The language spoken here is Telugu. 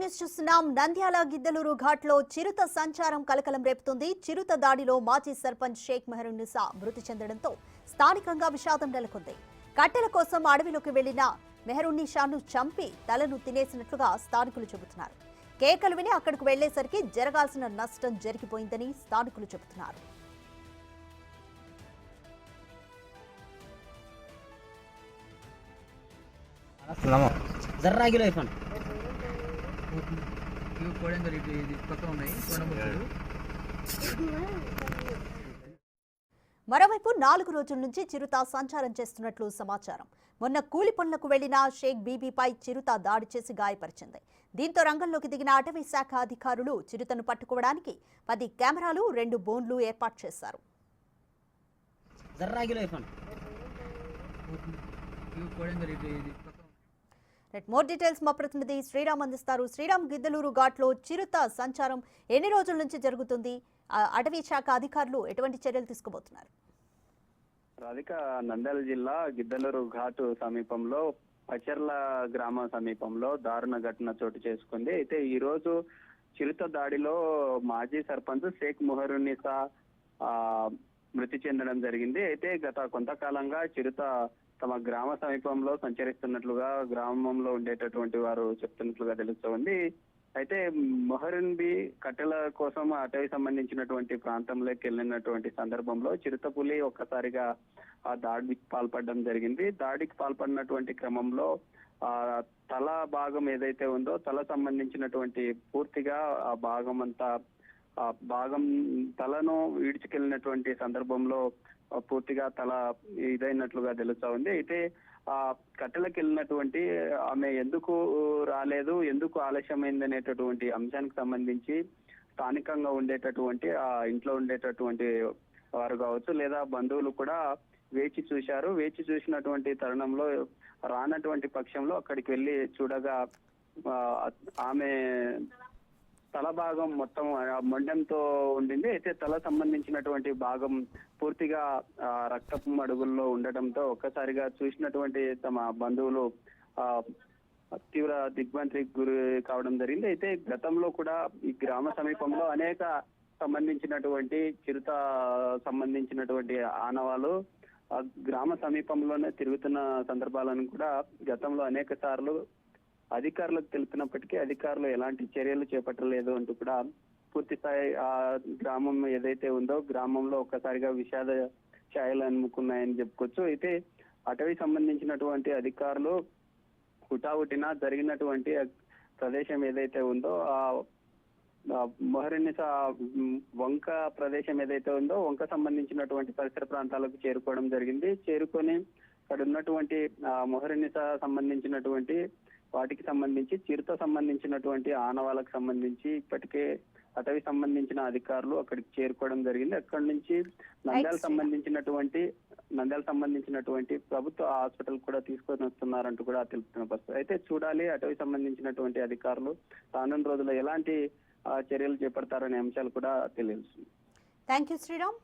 న్యూస్ చూస్తున్నాం. నంద్యాల గిద్దలూరు ఘాట్లో చిరుత సంచారం కలకలం రేపుతుంది. చిరుత దాడిలో మాజీ సర్పంచ్ షేక్ మెహరున్నిసా మృతి చెందడంతో స్థానికంగా విషాదం నెలకొంది. కట్టెల కోసం అడవిలోకి వెళ్లిన మెహరున్నిసాను చంపి తలను తినేసినట్లుగా స్థానికులు చెబుతున్నారు. కేకలు విని అక్కడికి వెళ్లేసరికి జరగాల్సిన నష్టం జరిగిపోయిందని స్థానికులు చెబుతున్నారు. మరోవైపు 4 రోజుల నుంచి చిరుత సంచారం చేస్తున్నట్లు సమాచారం. మొన్న కూలి పనులకు వెళ్లిన షేక్ బీబీపై చిరుత దాడి చేసి గాయపరిచింది. దీంతో రంగంలోకి దిగిన అటవీ శాఖ అధికారులు చిరుతను పట్టుకోవడానికి 10 కెమెరాలు 2 బోన్లు ఏర్పాటు చేశారు. మోర్ డీటెయిల్స్ మా ప్రతినిధి శ్రీరామ్ అందిస్తారు. శ్రీరామ్, గిద్దలూరు ఘాట్లో చిరుత సంచారం ఎన్ని రోజుల నుంచి జరుగుతుంది? అటవీ శాఖ అధికారులు ఎటువంటి చర్యలు తీసుకోబోతున్నారు? రాధిక, నంద్యాల జిల్లా గిద్దలూరు ఘాటు సమీపంలో పచెర్ల గ్రామ సమీపంలో దారుణ ఘటన చోటు చేసుకుంది. అయితే ఈ రోజు చిరుత దాడిలో మాజీ సర్పంచ్ షేక్ మెహరున్నిసా మృతి చెందడం జరిగింది. అయితే గత కొంతకాలంగా చిరుత తమ గ్రామ సమీపంలో సంచరిస్తున్నట్లుగా గ్రామంలో ఉండేటటువంటి వారు చెప్తున్నట్లుగా తెలుస్తోంది. అయితే మెహరున్బీ కట్టెల కోసం అటవీ సంబంధించినటువంటి ప్రాంతంలోకి వెళ్ళినటువంటి సందర్భంలో చిరుతపులి ఒక్కసారిగా ఆ దాడికి పాల్పడడం జరిగింది. దాడికి పాల్పడినటువంటి క్రమంలో తల భాగం ఏదైతే ఉందో తల సంబంధించినటువంటి పూర్తిగా ఆ భాగం అంతా తలను ఈడ్చుకెళ్ళినటువంటి సందర్భంలో పూర్తిగా తల ఇదైనట్లుగా తెలుస్తా ఉంది. అయితే ఆ కట్టెలకు వెళ్ళినటువంటి ఆమె ఎందుకు రాలేదు, ఎందుకు ఆలస్యమైంది అనేటటువంటి అంశానికి సంబంధించి స్థానికంగా ఉండేటటువంటి ఆ ఇంట్లో ఉండేటటువంటి వారు కావచ్చు లేదా బంధువులు కూడా వేచి చూశారు. వేచి చూసినటువంటి తరుణంలో రానటువంటి పక్షంలో అక్కడికి వెళ్ళి చూడగా ఆమె తల భాగం మొత్తం మొండంతో ఉండింది. అయితే తల సంబంధించినటువంటి భాగం పూర్తిగా రక్తపు అడుగుల్లో ఉండటంతో ఒక్కసారిగా చూసినటువంటి తమ బంధువులు తీవ్ర దిగ్భ్రాంతికి గురి కావడం జరిగింది. అయితే గతంలో కూడా ఈ గ్రామ సమీపంలో అనేక సంబంధించినటువంటి చిరుత సంబంధించినటువంటి ఆనవాళ్ళు గ్రామ సమీపంలోనే తిరుగుతున్న సందర్భాలను కూడా గతంలో అనేక సార్లు అధికారులకు తెలిపినప్పటికీ అధికారులు ఎలాంటి చర్యలు చేపట్టలేదు అంటూ కూడా పూర్తి స్థాయి ఆ గ్రామం ఏదైతే ఉందో గ్రామంలో ఒక్కసారిగా విషాద ఛాయలు అమ్ముకున్నాయని చెప్పుకోవచ్చు. అయితే అటవీ సంబంధించినటువంటి అధికారులు హుటాహుటిన జరిగినటువంటి ప్రదేశం ఏదైతే ఉందో ఆ మెహరున్నిసా వంక ప్రదేశం ఏదైతే ఉందో వంక సంబంధించినటువంటి పరిసర ప్రాంతాలకు చేరుకోవడం జరిగింది. చేరుకొని అక్కడ ఉన్నటువంటి మెహరున్నిసా సంబంధించినటువంటి వాటికి సంబంధించి చిరుత సంబంధించినటువంటి ఆనవాళ్ళకు సంబంధించి ఇప్పటికే అటవీ సంబంధించిన అధికారులు అక్కడికి చేరుకోవడం జరిగింది. అక్కడి నుంచి నంద్యాల సంబంధించినటువంటి ప్రభుత్వ హాస్పిటల్ కూడా తీసుకొని వస్తున్నారంటూ కూడా తెలుపుతున్న పరిస్థితి. అయితే చూడాలి అటవీ సంబంధించినటువంటి అధికారులు రానున్న రోజుల్లో ఎలాంటి చర్యలు చేపడతారనే అంశాలు కూడా తెలియజేస్తుంది. Thank you Sriram.